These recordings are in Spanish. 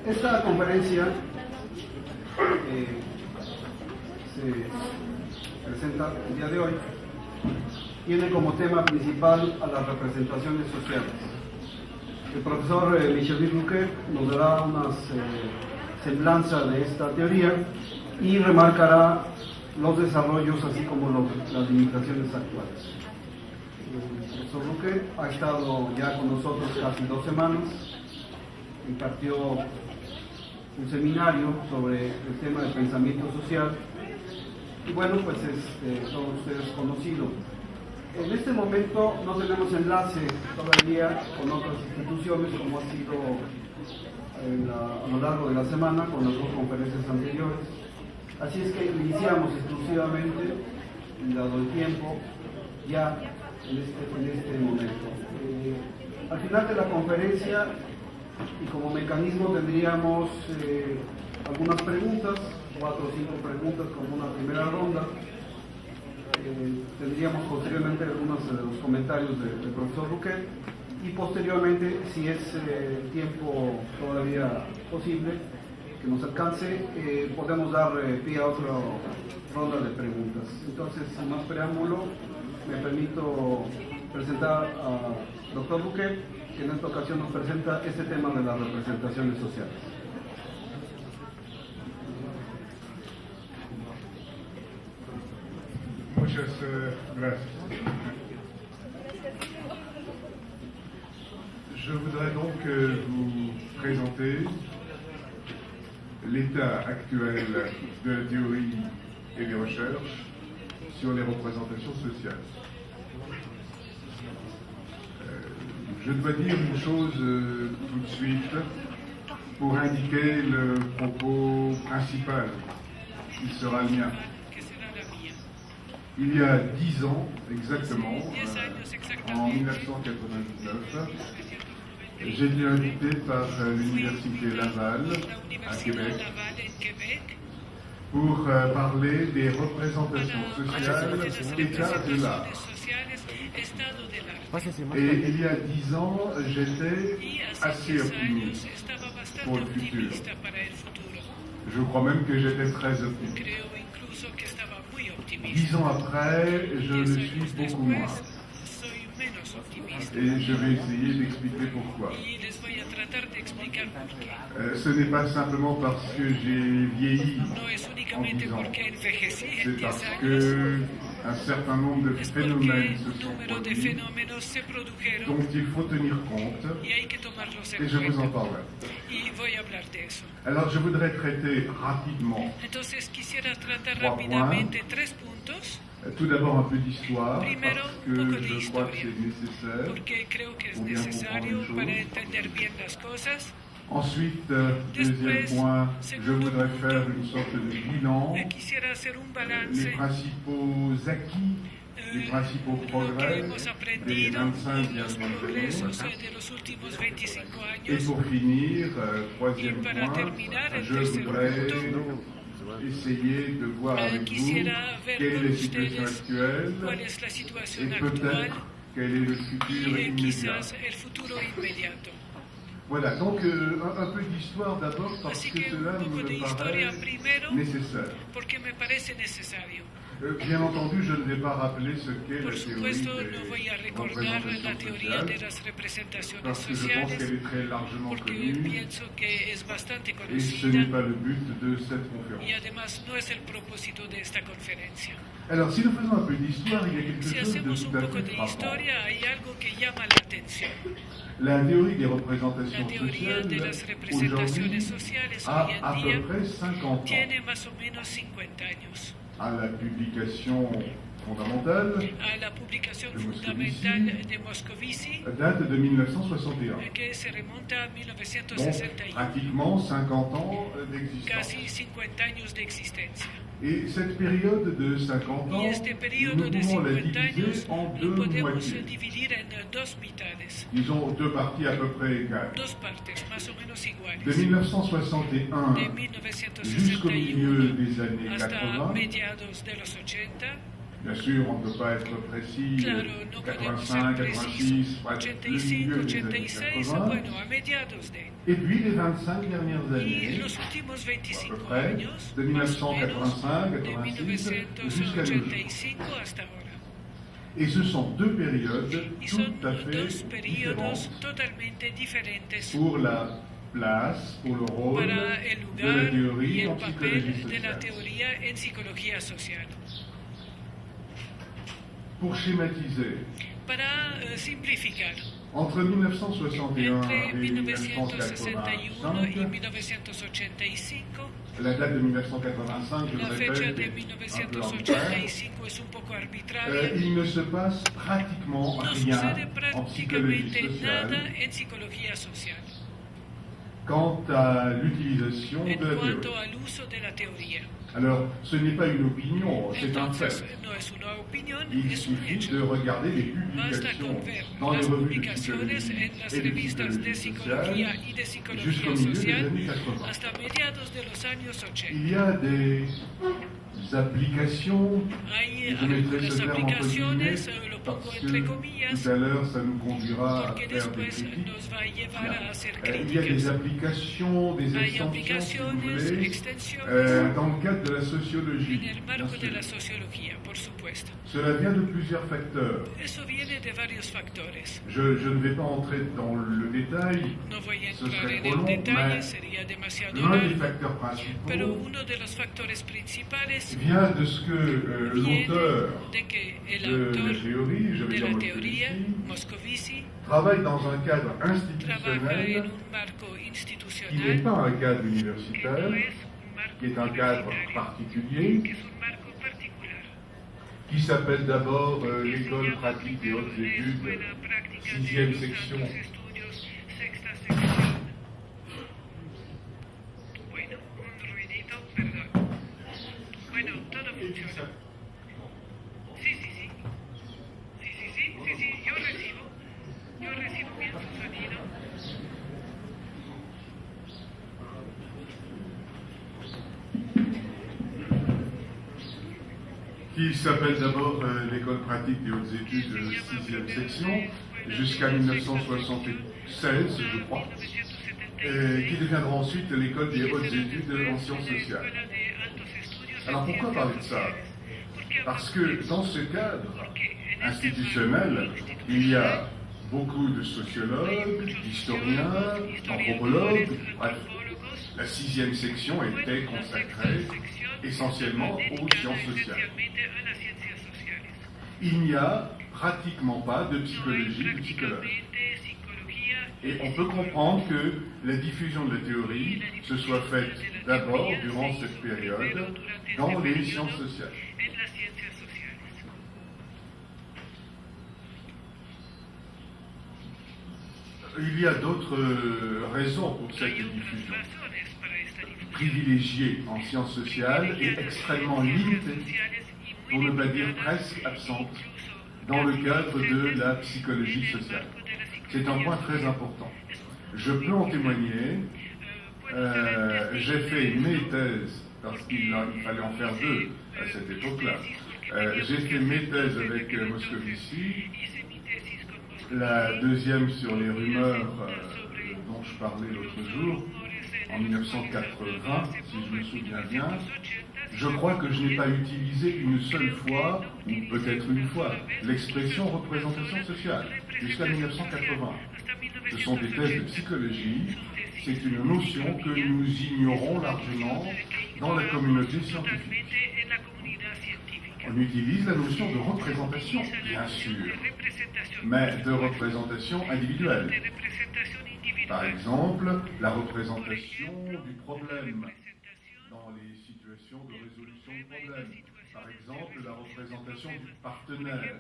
Esta conferencia se presenta el día de hoy, tiene como tema principal a las representaciones sociales. El profesor Michel Rouquet nos dará una semblanza de esta teoría y remarcará los desarrollos así como las limitaciones actuales. El profesor Rouquet ha estado ya con nosotros casi 2 semanas, impartió un seminario sobre el tema del pensamiento social y bueno, pues es todos ustedes conocido. En este momento no tenemos enlace todavía con otras instituciones como ha sido a lo largo de la semana con las 2 conferencias anteriores, así es que iniciamos exclusivamente, dado el tiempo, ya en este momento. Al final de la conferencia y como mecanismo tendríamos algunas preguntas, 4 o 5 preguntas como una primera ronda. Tendríamos posteriormente algunos de los comentarios del profesor Rouquet y posteriormente, si es tiempo todavía posible que nos alcance, podemos dar pie a otra ronda de preguntas. Entonces, sin más preámbulo, me permito presentar al doctor Rouquet, que en esta ocasión nos presenta este tema de las representaciones sociales. Muchas gracias. Je voudrais donc vous présenter l'état actuel de la théorie et des recherches sur les représentations sociales. Je dois dire une chose tout de suite pour indiquer le propos principal qui sera le mien. Il y a 10 ans exactement, en 1999, j'ai été invité par l'Université Laval à Québec pour parler des représentations sociales état de l'art. Et il y a 10 ans, j'étais assez optimiste pour le futur. Je crois même que j'étais très optimiste. 10 ans après, je le suis beaucoup moins. Et je vais essayer d'expliquer pourquoi. Ce n'est pas simplement parce que j'ai vieilli en 10 ans. C'est parce qu'un certain nombre de phénomènes se sont produits dont il faut tenir compte et je vous en parlerai. Alors je voudrais traiter rapidement 3 points. Tout d'abord un peu d'histoire, parce que je crois que c'est nécessaire pour bien comprendre les choses. Ensuite, deuxième point, je voudrais faire une sorte de bilan, les principaux acquis, les principaux progrès des 25 dernières années. Et pour finir, troisième point, je voudrais essayer de voir avec vous quelle est la situation actuelle et peut-être quel est le futur immédiat. Voilà, donc un peu d'histoire d'abord parce que cela me paraît nécessaire. Bien entendu, je ne vais pas rappeler ce qu'est la théorie des représentations sociales, parce que je pense qu'elle est très largement connue et ce n'est pas le but de cette conférence. Alors, si nous faisons un peu d'histoire, il y a quelque chose de tout à fait frappant. La théorie des représentations sociales aujourd'hui a à peu près 50 ans. À la publication fondamentale de Moscovici date de 1961. Donc, pratiquement 50 ans d'existence. Et cette période de 50 ans, nous pouvons la diviser en 2 moitiés. Disons 2 parties à peu près égales. De 1961 jusqu'au milieu des années 80, Bien sûr, on ne peut pas être précis, Claro, no podemos ser 85, precisos. 86, le milieu 85, des années 86, 80. bueno, a mediados de. Et puis les 25 dernières Y années, los últimos à peu 25 près, años, de más o menos, 1985, de 86, jusqu'à nos jours. 1985 hasta ahora. Et ce sont deux périodes Y tout son à fait dos periodos différentes totalmente diferentes pour la place, pour le rôle para el de la lugar y théorie el en psychologie papel de la sociale. teoría en psicología social. Pour schématiser, Para simplificar, entre 1961 entre et 1961 y 1985, 1985, la date de 1985, je la le fecha répète, de est un peu arbitraire, 1985 es un poco arbitraria. il ne se passe pratiquement No rien sucede en psychologie prácticamente nada sociale en psicología social quant à l'utilisation en de la cuanto théorie. al uso de la teoría. Alors, ce n'est pas une opinion, c'est un Entonces, fait. no es una opinión, Il es un suffit hecho. de regarder les Basta publications con ver dans les las revues de publicaciones psychologie en las et de revistas de psychologie psicología sociale y de jusqu'au psicología milieu des social années 80. hasta mediados de los años 80. Il y a des applications, Hay je mettrai algunas ce terme entre guillemets, aplicaciones, lo parce pongo que entre comillas, tout à l'heure ça nous conduira à porque faire des después critiques. nos va a llevar a hacer Il y a des críticas. applications, des Hay extensions, si vous aplicaciones, voulez, extensiones dans le cadre de la sociologie. en el bien marco de sûr. la sociología, por supuesto. Cela vient de plusieurs facteurs. Eso viene de varios factores. Je ne vais pas entrer dans le détail. No voy a Ce entrar serait en trop el long, detalle, mais sería demasiado l'un des largo, facteurs pero principaux uno de los factores principales vient de ce que viene l'auteur de que el de la autor théorie, je vais de dire la teoría, Moscovici, Moscovici, travaille dans un cadre trabaja en institutionnel un marco qui n'est institucional pas un cadre que universitaire, no es un marco qui est un cadre universitario, particulier, que es un marco particular, qui s'appelle d'abord que se l'École llama pratique des hautes primero études, Escuela Práctica de 6e los section. Altos Estudios, sexta sección. Bueno, un ruidito, perdón. Bueno, todo funciona. Sí, sí, sí. Sí, sí, sí, sí, sí, yo recibo bien su sonido. qui s'appelle d'abord l'École pratique des hautes études 6e section, jusqu'à 1976, je crois, et qui deviendra ensuite l'École des hautes études en sciences sociales. Alors pourquoi parler de ça? Parce que dans ce cadre institutionnel, il y a beaucoup de sociologues, d'historiens, d'anthropologues, bref, la 6e section était consacrée essentiellement aux sciences sociales. Il n'y a pratiquement pas de psychologie ou de psychologue. Et on peut comprendre que la diffusion de la théorie se soit faite d'abord durant cette période dans les sciences sociales. Il y a d'autres raisons pour cette diffusion. Privilégiée en sciences sociales et extrêmement limitée, pour ne pas dire presque absente, dans le cadre de la psychologie sociale. C'est un point très important. Je peux en témoigner. J'ai fait mes thèses, parce qu'il fallait en faire deux à cette époque-là. J'ai fait mes thèses avec Moscovici, la deuxième sur les rumeurs dont je parlais l'autre jour, en 1980, si je me souviens bien. Je crois que je n'ai pas utilisé une seule fois, ou peut-être une fois, l'expression représentation sociale, jusqu'à 1980. Ce sont des thèses de psychologie, c'est une notion que nous ignorons largement dans la communauté scientifique. On utilise la notion de représentation, bien sûr, mais de représentation individuelle. Par exemple, la représentation du problème dans les situations de résolution du problème. Par exemple, la représentation du partenaire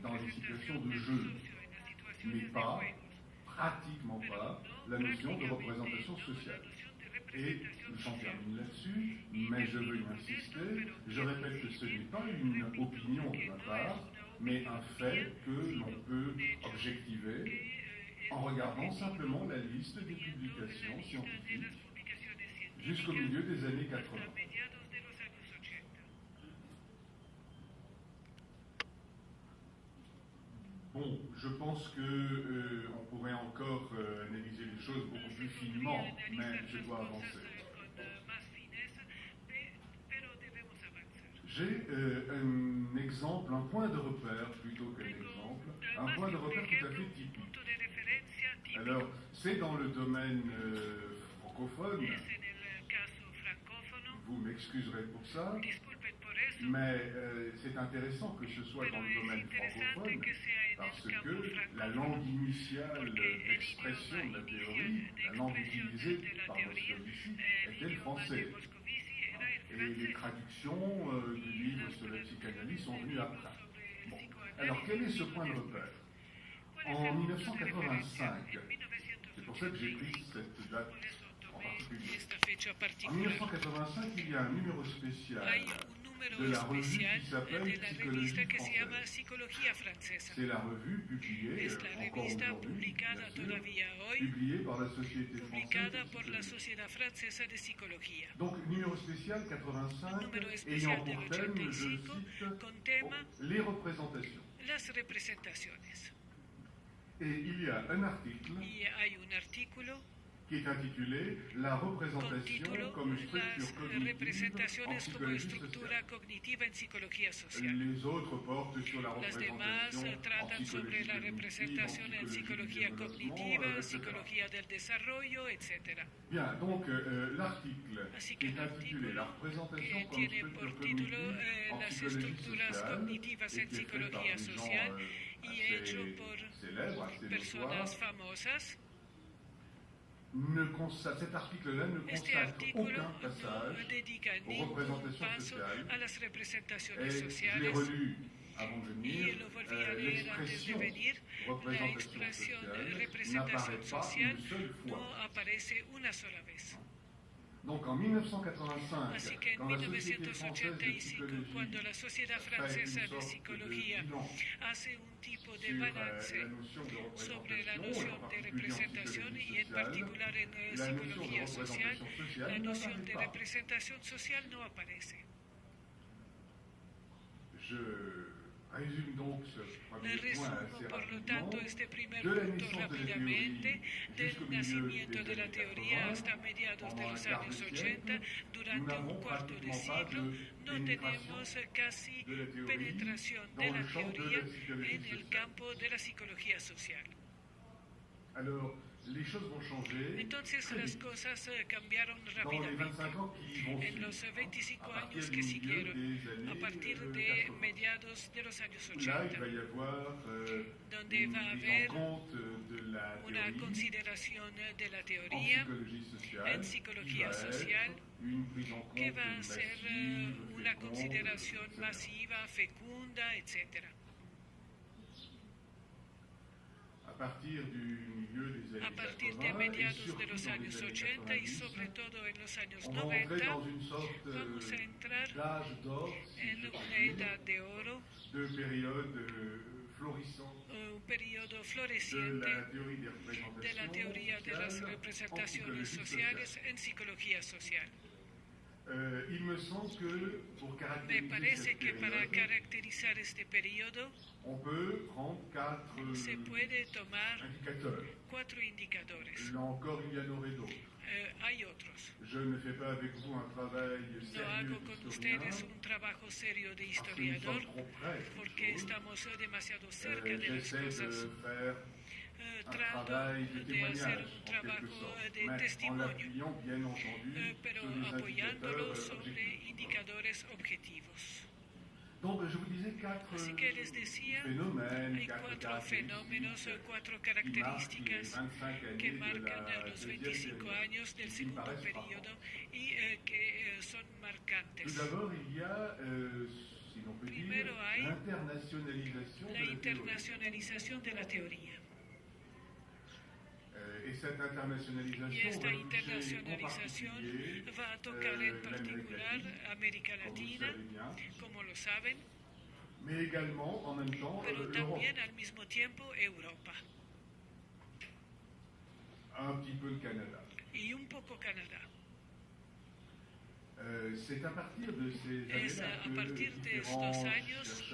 dans les situations de jeu. Mais pas, pratiquement pas, la notion de représentation sociale. Et j'en termine là-dessus, mais je veux y insister. Je répète que ce n'est pas une opinion de ma part, mais un fait que l'on peut objectiver en regardant simplement la liste des publications scientifiques jusqu'au milieu des années 80. Bon, je pense que on pourrait encore analyser les choses beaucoup plus finement, mais je dois avancer. J'ai un exemple, un point de repère plutôt qu'un exemple, un point de repère tout à fait typique. Alors, c'est dans le domaine francophone. Vous m'excuserez pour ça, mais c'est intéressant que ce soit dans le domaine francophone, parce que la langue initiale d'expression de la théorie, la langue utilisée par Moscovici, était le français. Et les traductions du livre sur la psychanalyse sont venues après. Bon. Alors, quel est ce point de repère? En 1985, c'est pour ça que j'ai pris cette date en particulier. En 1985, il y a un numéro spécial de la revue qui s'appelle Psychologie française. C'est la revue publiée, encore aujourd'hui, publiée par la Société française de psychologie. Donc, numéro spécial 85, ayant pour thème, je cite, les représentations. Et il y a un article qui est intitulé La représentation comme structure cognitive en psychologie sociale. Les autres portent sur la représentation en psychologie cognitive, en psychologie del desarrollo, etc. Bien, donc l'article qui est intitulé La représentation comme structure cognitive en psychologie sociale, et qui est fait par des gens assez célèbres, assez notoires, cet article-là ne consacre aucun passage aux représentations sociales. Et je l'ai relu avant de venir. L'expression représentation sociale n'apparaît pas une seule fois. Donc en 1985, quand la Société française de psychologie fait une sorte de bilan sur la notion de représentation et en particulier en psychologie sociale, la notion de représentation sociale n'apparaît pas. Je résume donc ce premier point assez rapidement. De la naissance de la théorie jusqu'au milieu des années 80, pendant un quart de siècle, nous n'avons pratiquement pas de pénétration de la théorie dans le champ de la psychologie sociale. Alors, les choses vont changer Entonces las cosas cambiaron dans les rápidamente. 25 ans qui vont En los suivre, 25 à partir años du que milieu siguieron, des années a partir de 80. mediados de los años Là, 80, il va y avoir donde une va a prise haber en compte de la una théorie consideración de la en teoría psychologie sociale, en psychologia qui va social, être une prise en que compte va a ser massive, una féconde, consideración etc. masiva, fecunda, etc. À partir du milieu des A années partir de 80 et mediados surtout de los dans años les années 80 y 90, sobre todo en los años on va entrer 90, dans une sorte vamos a entrar d'âge d'or, si je en puis una dire, edad de oro, de période florissante un periodo de floreciente la théorie des de la teoría de las représentations representaciones sociales en psicología social. Il me semble que pour Me caractériser parece cette que para période, caracterizar este periodo on peut prendre quatre se puede tomar indicateurs. 4 indicadores. Là encore, il y en aurait d'autres. Hay otros. Je ne fais pas avec vous un travail No sérieux hago con d'historien, ustedes un trabajo serio de parce que nous historiador sommes trop près porque des choses. estamos demasiado cerca de las J'essaie cosas. de faire un Trato travail de de témoignage, hacer un en quelque trabajo sorte, de mais en testimonio, l'appuyant, bien entendu, pero sur des apoyándolo indicateurs sobre objectifs. indicadores objetivos. Donc, je vous disais quatre Así que les decía, phénomènes, hay quatre 4 fenómenos, 4 características que marcan los 25 años del segundo periodo y que son Tout marcantes. d'abord, il y a, si l'on peut dire, Primero hay l'internationalisation de La la théorie. internacionalización de la teoría. Et cette internationalisation Y esta va toucher en internacionalización particulier va a tocar en l'Amérique particular latine, América comme vous le Latina, savez bien, como lo saben, mais également, en même temps, pero l'Europe. también al mismo tiempo Europa Un petit peu le Canada. y un poco Canadá. C'est a partir de ces Es années-là a partir de estos años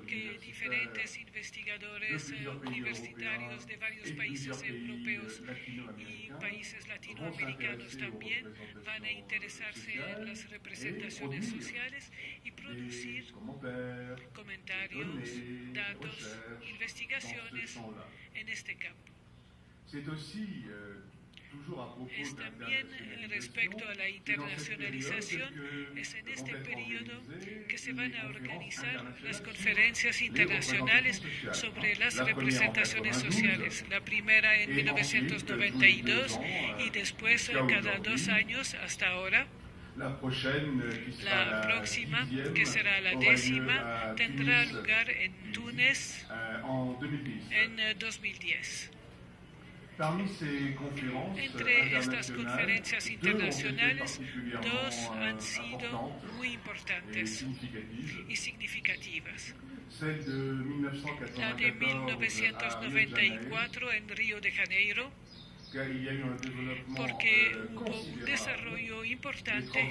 que diferentes investigadores universitarios de varios países europeos y países latinoamericanos también van a interesarse en las representaciones sociales y producir comentarios, datos, investigaciones en este campo. C'est aussi Es también respecto a la internacionalización, es en este periodo que se van a organizar las conferencias internacionales sobre las representaciones sociales. La primera en 1992 y después cada 2 años hasta ahora. La próxima, que será la 10ª, tendrá lugar en Túnez en 2010. Entre estas conferencias internacionales, 2 han sido muy importantes y significativas. La de 1994 en Río de Janeiro, porque hubo un desarrollo importante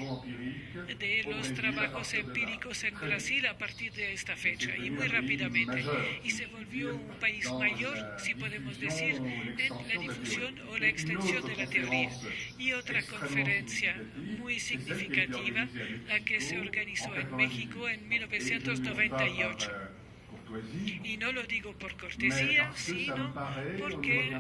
de los trabajos empíricos en Brasil a partir de esta fecha y muy rápidamente. Y se volvió un país mayor, si podemos decir, en la difusión o la extensión de la teoría. Y otra conferencia muy significativa, la que se organizó en México en 1998. Y no lo digo por cortesía, sino porque,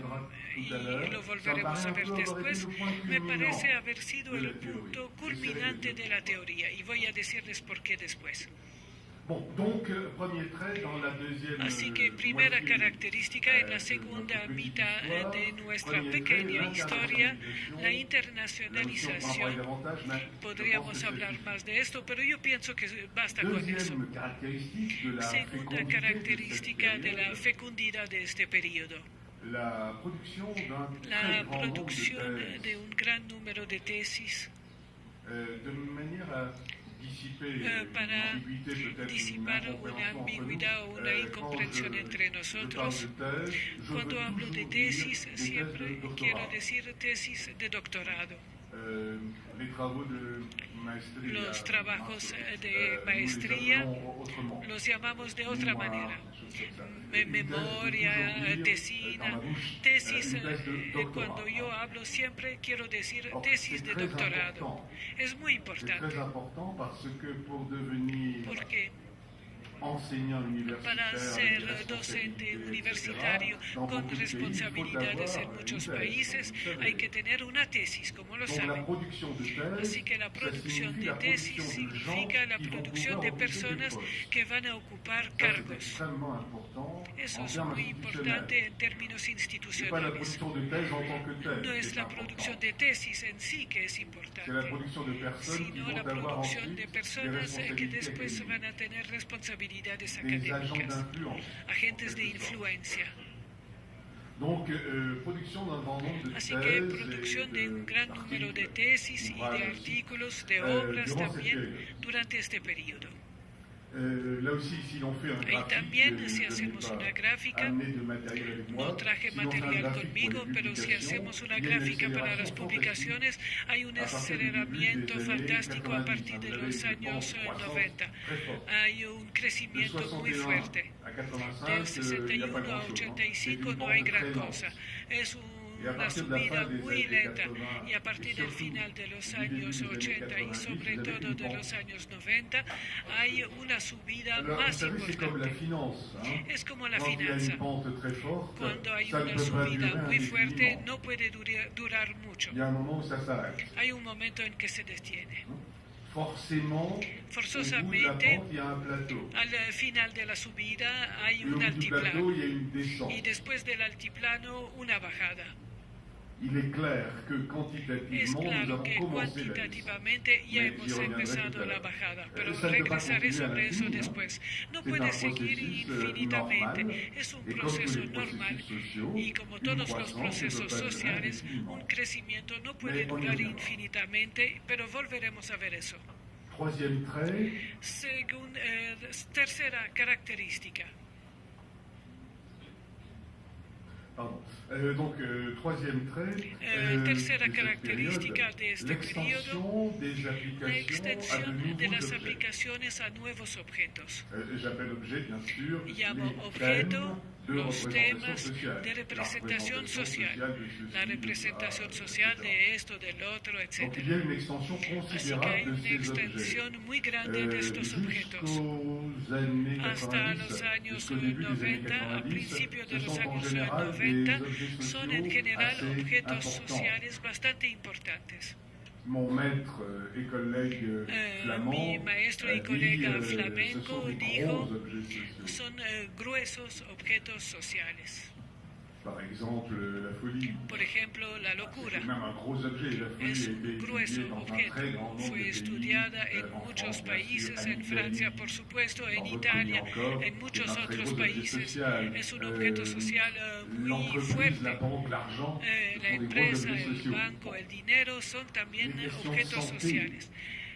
y lo volveremos a ver después, me parece haber sido el punto culminante de la teoría. Y voy a decirles por qué después. Así que primera característica en la segunda mitad de nuestra pequeña historia, la internacionalización. Podríamos hablar más de esto, pero yo pienso que basta con eso. Segunda característica de la fecundidad de este periodo. La producción de un gran número de tesis para disipar una ambigüedad o una incomprensión entre nosotros. Cuando hablo de tesis, siempre quiero decir tesis de doctorado. Los trabajos de maestría los llamamos de otra manera. Memoria, tesina, tesis. Cuando yo hablo siempre quiero decir tesis de doctorado. Es muy importante. Porque para ser docente universitario con responsabilidades en muchos países hay que tener una tesis, como lo saben. Así que la producción de tesis significa la producción de personas que van a ocupar cargos. Eso es muy importante en términos institucionales. No es la producción de tesis en sí que es importante, sino la producción de personas que después van a tener responsabilidades académicas, agentes de influencia. Así que producción de un gran número de tesis y de artículos, de obras también durante este periodo. Y también si hacemos una gráfica, no traje material conmigo, pero si hacemos una gráfica para las publicaciones, hay un aceleramiento fantástico a partir de los años 90. Hay un crecimiento muy fuerte. Del 61 a 85 no hay gran cosa. Es una subida muy lenta y a partir del final de los años 80 y sobre todo de los años 90 hay una subida más importante. Es como la finanza. Cuando hay una subida muy fuerte no puede durar mucho. Hay un momento en que se detiene. Forzosamente, al final de la subida hay un altiplano y después del altiplano una bajada. Es claro que cuantitativamente ya hemos empezado la bajada, pero regresaré sobre eso después. No puede seguir infinitamente, es un proceso normal y como todos los procesos sociales, un crecimiento no puede durar infinitamente, pero volveremos a ver eso. Tercera característica. Pardon. Donc, troisième trait, tercera de cette característica période, de este periodo, l'extension des la applications à de extensión de nouveaux las objets. aplicaciones a nuevos objetos. J'appelle objet, bien sûr, Llamo les objeto thèmes de los représentation temas sociale. de representación social, la representación social de esto, del otro, etc. Donc il y a une extension Así que hay considérable de una ces objets. extensión muy grande de estos objetos. Jusqu'aux années Hasta 90, los años jusqu'au début des années 90, a 90, principios de ce los sont en años général 90, des objets son en sociaux general assez objetos importants. sociales bastante importantes. Mon maître et collègue flamand Mi maestro y a dit, colega ce flamenco sont des dijo, gros objets sociaux. son gruesos objetos sociales. Par exemple, la folie. Por ejemplo, la locura. C'est même un gros objet. La folie Es a un été grueso étudiée dans un très objeto. grand nombre Fue de pays. estudiada en En muchos France, bien países, sûr, en Francia, por supuesto, en Italia, en muchos otros países. Es un objeto social muy L'entreprise, fuerte. la banque, l'argent, La ce sont des gros empresa, objets el sociaux. banco, el dinero son también Les questions objetos santé, sociales.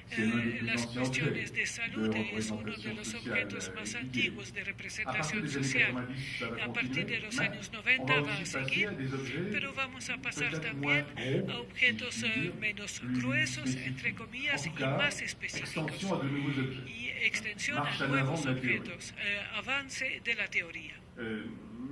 c'est l'un des plus Las anciens cuestiones objets de salud de es uno de représentation los sociale objetos más étudiés. antiguos de À partir representación des années social. 90, ça va A partir continuer. de los Mais años on 90 va va a aussi passer seguir, à des objets pero vamos a pasar peut-être también moins gros, a objetos si je puis dire, menos plus gruesos, spécifiques. entre comillas, En y tout cas, más específicos. extension à de nouveaux objets. Y extensión Marche a en avant nuevos de la teoría. objetos. Avance de la teoría.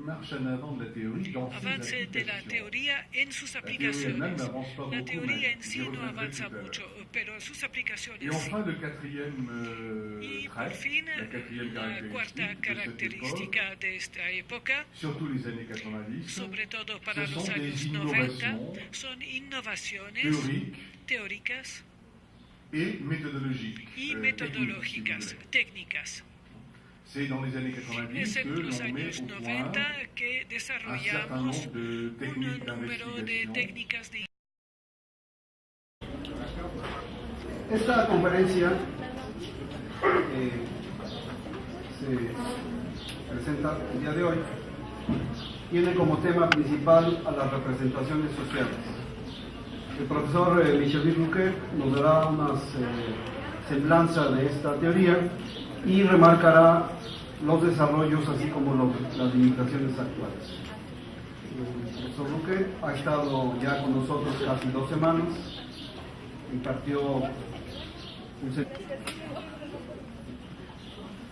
Marche en avant de la théorie dans ses Avance de la applications. teoría en sus La théorie elle-même aplicaciones. n'avance pas La beaucoup, teoría mais en sí j'y no reviendrai avanza tout à l'heure. mucho, pero sus Et aplicaciones sí. enfin, le quatrième Y por trait, fin, la quatrième la cuarta caractéristique de cette époque, característica de esta época, surtout les années 90, sobre todo para ce los sont años des 90, innovations son innovaciones théoriques teóricas et méthodologiques. y techniques, si vous metodológicas, voulez. técnicas. C'est dans les années 90 Es en que los l'on met años au 90 point que un certain desarrollamos nombre de un techniques número de d'investigation. técnicas de Esta conferencia se presenta el día de hoy, tiene como tema principal a las representaciones sociales. El profesor Michel Bouquet nos dará una semblanza de esta teoría y remarcará los desarrollos así como las limitaciones actuales. El profesor Bouquet ha estado ya con nosotros casi 2 semanas, impartió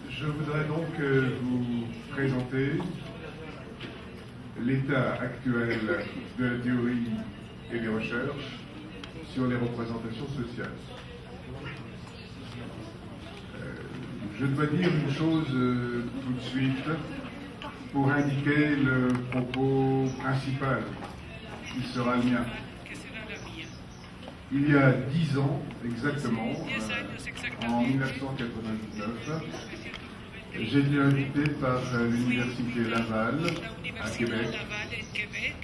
Je voudrais donc vous présenter l'état actuel de la théorie et des recherches sur les représentations sociales. Je dois dire une chose tout de suite pour indiquer le propos principal qui sera le mien. que será la mía. Il y a 10 ans exactement, 10 años en exactamente, 1999, j'ai été invité par l'Université Laval la à Universidad Québec Laval en Québec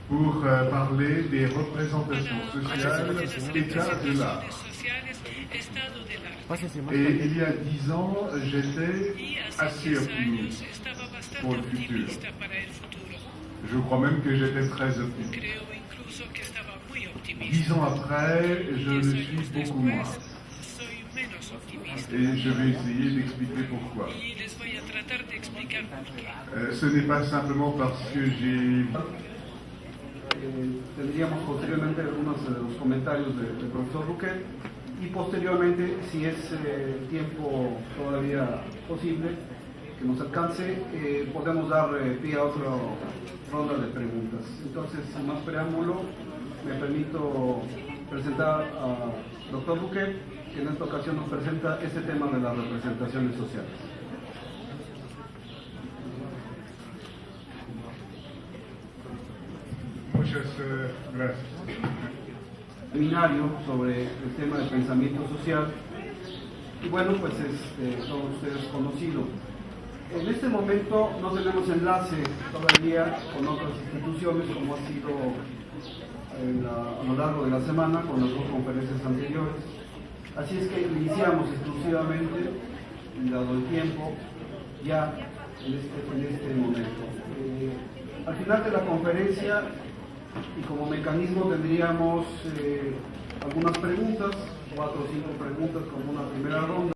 pour parler des représentations para sociales, hablar de las état de l'art. representaciones sociales, estado del arte. Et il y a 10 ans, j'étais Y hace assez 10 años optimiste. estaba bastante por el futuro. optimista para el futuro. Je crois même que j'étais très optimiste. Creo incluso que estaba muy optimista. 10 ans après, je le 10 suis años beaucoup moins. después, soy menos optimista. Et je vais essayer d'expliquer pourquoi. Y les voy a tratar de explicar por qué. Ce n'est pas simplement parce que j'ai... tendríamos posteriormente algunos de los comentarios del profesor Bouquet y posteriormente, si es tiempo todavía posible que nos alcance, podemos dar pie a otra ronda de preguntas. Entonces, sin más preámbulo, me permito presentar al doctor Bouquet, que en esta ocasión nos presenta este tema de las representaciones sociales. Muchas gracias. Seminario sobre el tema del pensamiento social y bueno, pues todos ustedes conocido. En este momento no tenemos enlace todavía con otras instituciones como ha sido a lo largo de la semana con las 2 conferencias anteriores, así es que iniciamos exclusivamente, dado el tiempo, ya en este momento. Al final de la conferencia y como mecanismo tendríamos algunas preguntas, 4 o 5 preguntas como una primera ronda.